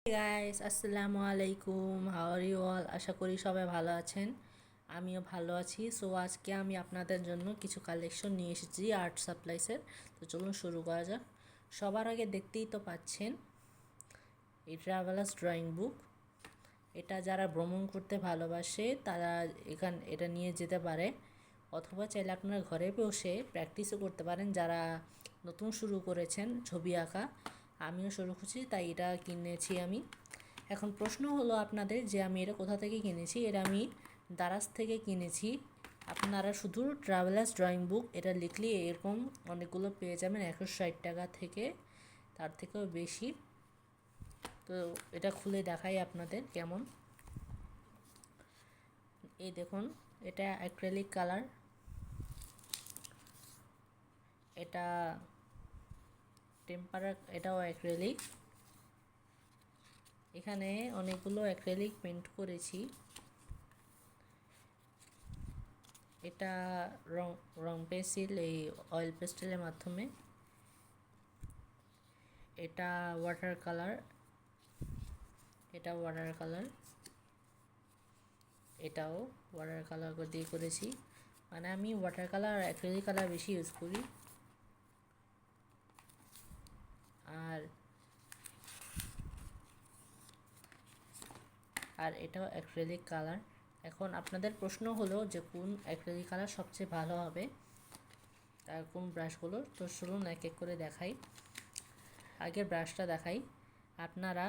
Guys, আসসালামু আলাইকুম। How are you all? আশা করি সবাই ভালো আছেন। আমিও ভালো আছি। সো আজকে আমি আপনাদের জন্য কিছু কালেকশন নিয়ে এসেছি আর্ট সাপ্লাইসের। তো চলুন শুরু করা যাক। সবার আগে দেখতেই তো পাচ্ছেন এই ট্রাভেলার্স ড্রয়িং বুক। এটা যারা ভ্রমণ করতে ভালোবাসে তারা এটা নিয়ে যেতে পারে, অথবা চাইলে আপনারা ঘরে বসে প্র্যাকটিসও করতে পারেন। যারা নতুন শুরু করেছেন ছবি আঁকা, আমিও শুরু করছি, তাই এটা কিনেছি আমি। এখন প্রশ্ন হলো আপনাদের যে আমি এটা কোথা থেকে কিনেছি। এটা আমি দারাজ থেকে কিনেছি। আপনারা শুধু ট্রাভেলার্স ড্রয়িং বুক এটা লিখলে এরকম অনেকগুলো পেয়ে যাবেন 160 টাকা থেকে, তার থেকেও বেশি। তো এটা খুলে দেখাই আপনাদের কেমন। এই দেখুন, এটা অ্যাক্রিলিক কালার, এটা টেম্পারার, এটাও অ্যাক্রিলিক। এখানে অনেকগুলো অ্যাক্রিলিক পেন্ট করেছি। এটা রং রং পেন্সিল, এই অয়েল পেস্টেলের মাধ্যমে। এটা ওয়াটার কালার, এটাও ওয়াটার কালার দিয়ে করেছি। মানে আমি ওয়াটার কালার আর অ্যাক্রিলিক কালার বেশি ইউজ করি। আর আর এটাও অ্যাক্রিলিক কালার। এখন আপনাদের প্রশ্ন হলো যে কোন অ্যাক্রিলিক কালার সবচেয়ে ভালো হবে, আর কোন ব্রাশগুলো। তো শুনুন এক এক করে দেখাই। আগের ব্রাশটা দেখাই। আপনারা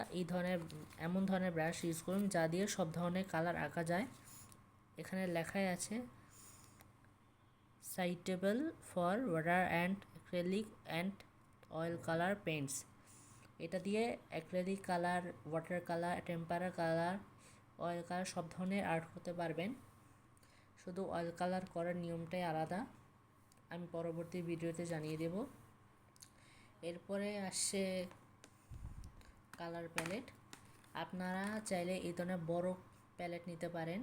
এমন ধরনের ব্রাশ ইউজ করুন যা দিয়ে সব ধরনের কালার আঁকা যায়। এখানে লেখাই আছে suitable for water and acrylic and oil colour paints. এটা দিয়ে অ্যাক্রিলিক কালার, ওয়াটার কালার, টেম্পারার কালার, অয়েল কালার সব ধরনের আর্ট করতে পারবেন। শুধু অয়েল কালার করার নিয়মটাই আলাদা, আমি পরবর্তী ভিডিওতে জানিয়ে দেব। এরপরে আসছে কালার প্যালেট। আপনারা চাইলে এই ধরনের বড় প্যালেট নিতে পারেন।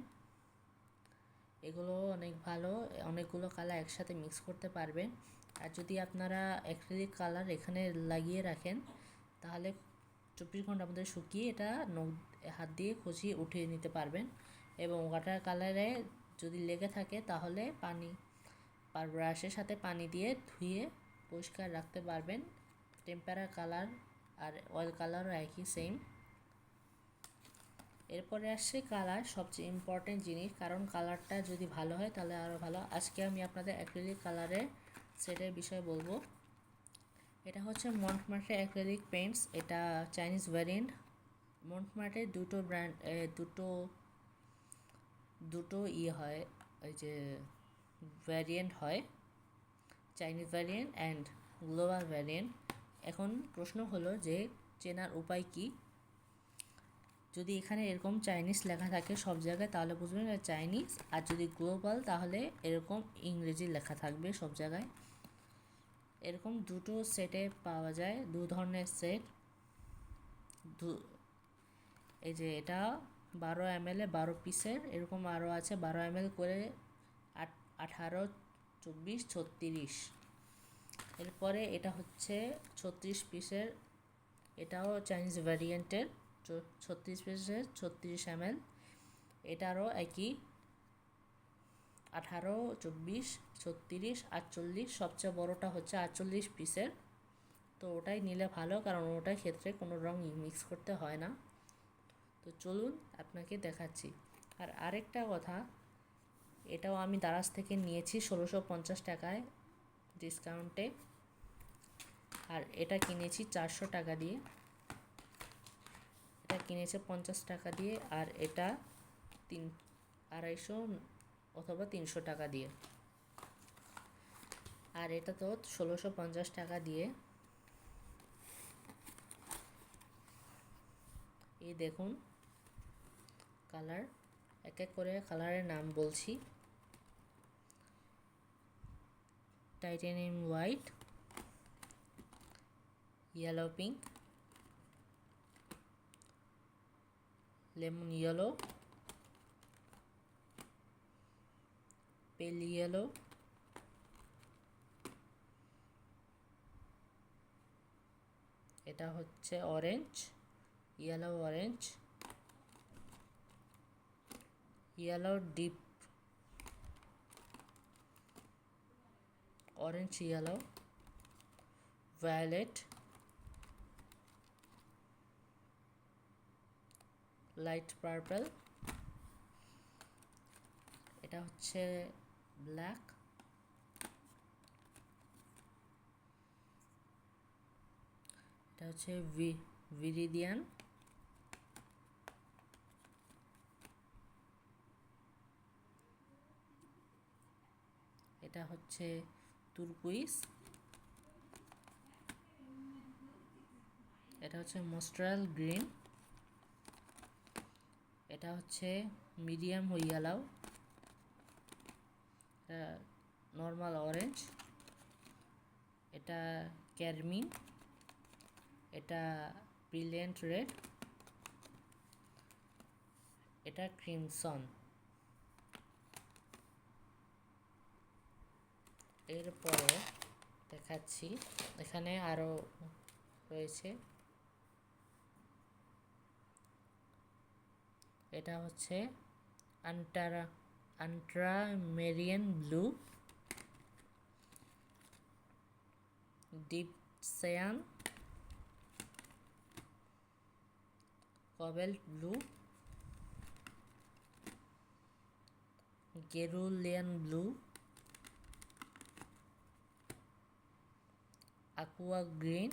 এগুলো অনেক ভালো, অনেকগুলো কালার একসাথে মিক্স করতে পারবেন। আর যদি আপনারা অ্যাক্রিলিক কালার এখানে লাগিয়ে রাখেন, তাহলে 24 ঘন্টার মধ্যে শুকিয়ে এটা হাত দিয়ে খচিয়ে উঠিয়ে নিতে পারবেন। এবং ওয়াটার কালারে যদি লেগে থাকে তাহলে ব্রাশের সাথে পানি দিয়ে ধুয়ে পরিষ্কার রাখতে পারবেন। টেম্পারার কালার আর অয়েল কালারও একই সেম। এরপরে আসছে কালার, সবচেয়ে ইম্পর্টেন্ট জিনিস, কারণ কালারটা যদি ভালো হয় তাহলে আরও ভালো। আজকে আমি আপনাদের অ্যাক্রিলিক কালারের সেটের বিষয়ে বলবো। এটা হচ্ছে মন্টমার্টে অ্যাক্রিলিক পেন্টস। এটা চাইনিজ ভ্যারিয়েন্ট। মন্টমার্টে দুটো ব্র্যান্ড, দুটো হয়, ওই যে ভ্যারিয়েন্ট হয়, Chinese variant and global variant. এখন প্রশ্ন হলো যে চেনার উপায় কি। যদি এখানে এরকম চাইনিজ লেখা থাকে সব জায়গায় তাহলে বুঝবেন এটা চাইনিজ, আর যদি গ্লোবাল তাহলে এরকম ইংরেজি লেখা থাকবে সব জায়গায়। এরকম দুটো সেটে পাওয়া যায়, দু ধরনের সেট। এই যে এটা 12 ml 12 পিসের, এরকম আরও আছে 12 ml করে 18, 24, 36। এরপরে এটা হচ্ছে 36 পিসের, এটাও চাইনিজ ভ্যারিয়েন্টের, 36 পিসের 36 ml। এটারও একই 18, 24, 36, 48। সবচেয়ে বড়টা হচ্ছে 48 পিসের। তো ওটাই নিলে ভালো, কারণ ওটার ক্ষেত্রে কোনো রং মিক্স করতে হয় না। তো চলুন আপনাকে দেখাচ্ছি। আর আরেকটা কথা, এটাও আমি দারাজ থেকে নিয়েছি 1650 টাকায় ডিসকাউন্টে। আর এটা কিনেছি 400 টাকা দিয়ে, এটা কিনেছে 50 টাকা দিয়ে, আর এটা 250 অথবা 300 টাকা দিয়ে। আর এটা তো 1650 টাকা দিয়ে। এই দেখুন কালার, এক এক করে কালারের নাম বলছি। Titanium white, yellow pink, lemon yellow, পেল ইয়েলো, এটা হচ্ছে orange, yellow orange, yellow deep orange yellow, violet, light purple, এটা হচ্ছে ব্ল্যাক, এটা হচ্ছে ভিরিডিয়ান, এটা হচ্ছে তুর্কুইজ, এটা হচ্ছে মস্টার্ড গ্রিন, এটা হচ্ছে মিডিয়াম ইয়েলো, এটা নর্মাল অরেঞ্জ, এটা ক্যারমিন, এটা ব্রিলিয়েন্ট রেড, এটা ক্রিমসন। এরপরে দেখাচ্ছি, এখানে আরও রয়েছে, এটা হচ্ছে ultramarine blue, deep cyan, cobalt blue, cerulean blue, aqua green,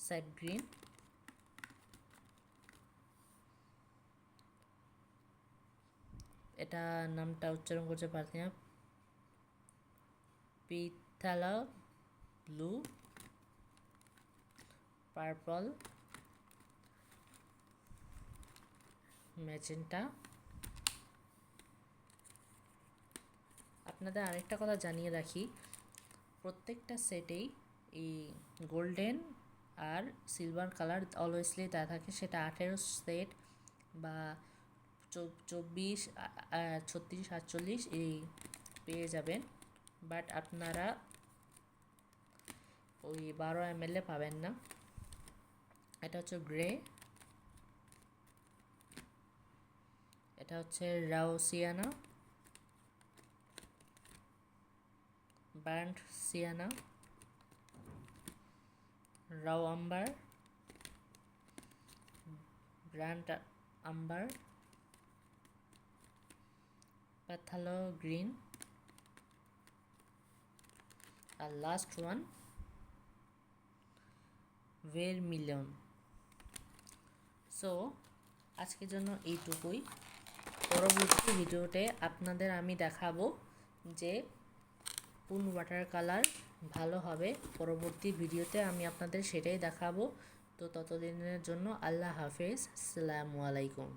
sap green, এটা নামটা উচ্চারণ করতে পারছি না, পিথালা ব্লু, পার্পল, ম্যাজেন্টা। আপনাদের আরেকটা কথা জানিয়ে রাখি, প্রত্যেকটা সেটেই এই গোল্ডেন আর সিলভার কালার অলওয়েজলি দেওয়া থাকে, সেটা 18 সেট বা 24, 36, 48 এই পেয়ে যাবেন, বাট আপনারা ওই 12 ml পাবেন না। এটা হচ্ছে গ্রে, এটা হচ্ছে রাও সিয়ানা, বার্ন্ট সিয়ানা, রাও আম্বার, ব্র্যান্ড আম্বার, প্যাথালো গ্রিন, আর লাস্ট ওয়ান ভেরমিলিয়ন। সো আজকের জন্য এইটুকুই। পরবর্তী ভিডিওতে আপনাদের আমি দেখাবো যে কোন ওয়াটার কালার ভালো হবে, পরবর্তী ভিডিওতে আমি আপনাদের সেটাই দেখাবো। তো ততদিনের জন্য আল্লাহ হাফেজ, আসসালামু আলাইকুম।